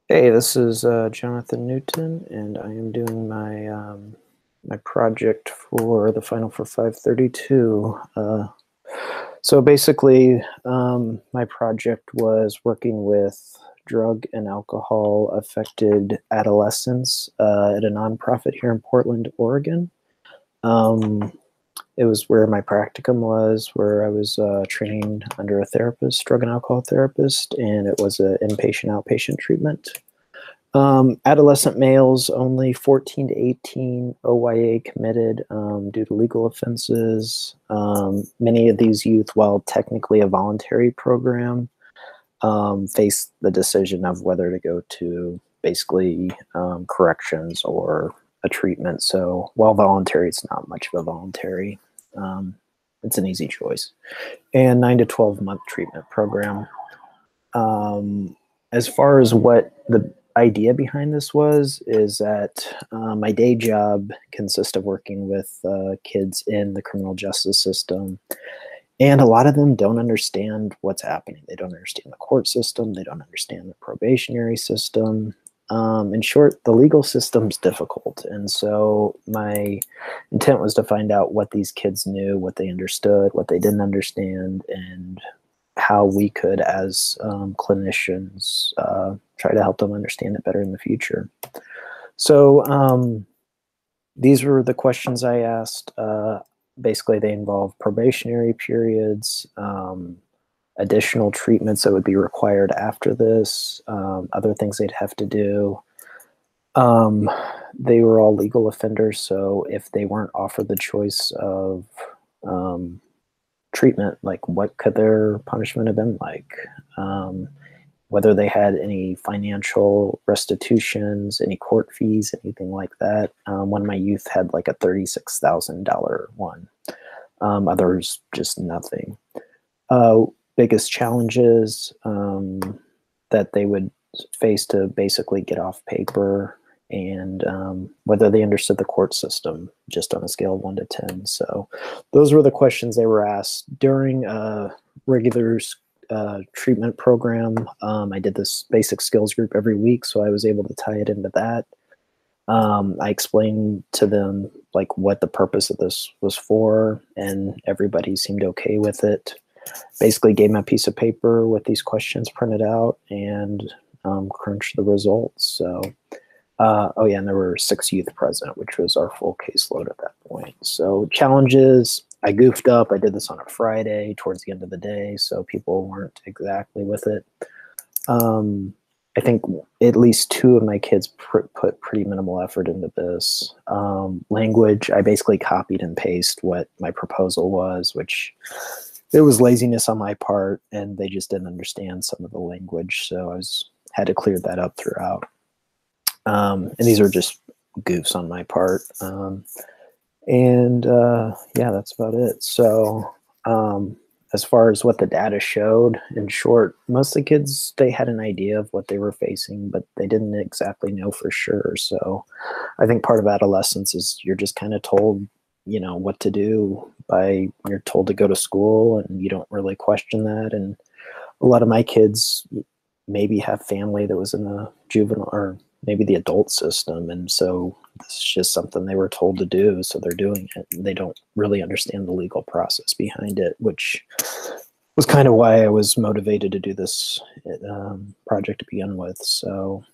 Hey, this is Jonathan Newton, and I am doing my project for the Final for 532. So basically, my project was working with drug and alcohol affected adolescents at a nonprofit here in Portland, Oregon. Um, it was where my practicum was, where I was trained under a therapist, drug and alcohol therapist, and it was an inpatient outpatient treatment. Adolescent males, only 14 to 18, OYA committed due to legal offenses. Many of these youth, while technically a voluntary program, face the decision of whether to go to basically corrections or a treatment. So while voluntary, it's not much of a voluntary. Um, it's an easy choice. And 9 to 12 month treatment program. Um, as far as what the idea behind this was, is that my day job consists of working with kids in the criminal justice system, and a lot of them don't understand what's happening. They don't understand the court system. They don't understand the probationary system. In short, the legal system's difficult, and so my intent was to find out what these kids knew, what they understood, what they didn't understand, and how we could, as clinicians, try to help them understand it better in the future. So these were the questions I asked. Basically, they involve probationary periods, additional treatments that would be required after this, other things they'd have to do. Um, they were all legal offenders, so if they weren't offered the choice of um, treatment, like what could their punishment have been like? Um, whether they had any financial restitutions, any court fees, anything like that. One of my youth had like a $36,000 one. Others just nothing. Biggest challenges that they would face to basically get off paper, and whether they understood the court system just on a scale of 1 to 10. So those were the questions they were asked during a regular treatment program. I did this basic skills group every week, so I was able to tie it into that. I explained to them like what the purpose of this was for, and everybody seemed okay with it. Basically gave them a piece of paper with these questions printed out, and crunched the results. So oh yeah, and there were 6 youth present, which was our full caseload at that point. So challenges, I goofed up. I did this on a Friday towards the end of the day, so people weren't exactly with it. I think at least 2 of my kids put pretty minimal effort into this. Language, I basically copied and pasted what my proposal was, which it was laziness on my part, and they just didn't understand some of the language, so had to clear that up throughout. And these are just goofs on my part. And yeah, that's about it. So as far as what the data showed, in short, most of the kids, they had an idea of what they were facing, but they didn't exactly know for sure. So I think part of adolescence is you're just kind of told, what to do you're told to go to school, and you don't really question that. And a lot of my kids maybe have family that was in the juvenile or maybe the adult system, and so this is just something they were told to do, so they're doing it. They don't really understand the legal process behind it, which was kind of why I was motivated to do this project to begin with. So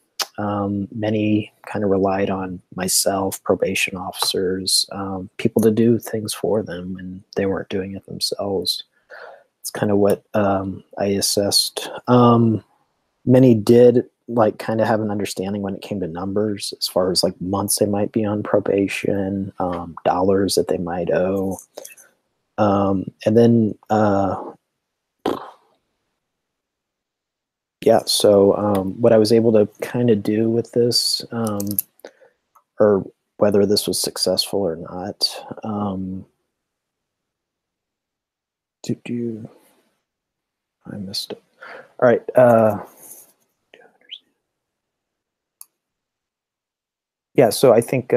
many kind of relied on myself, probation officers, people to do things for them when they weren't doing it themselves. It's kind of what I assessed. Many did like kind of have an understanding when it came to numbers, as far as like months they might be on probation, dollars that they might owe. And then yeah, so what I was able to kind of do with this, or whether this was successful or not, I missed it. All right. Yeah, so I think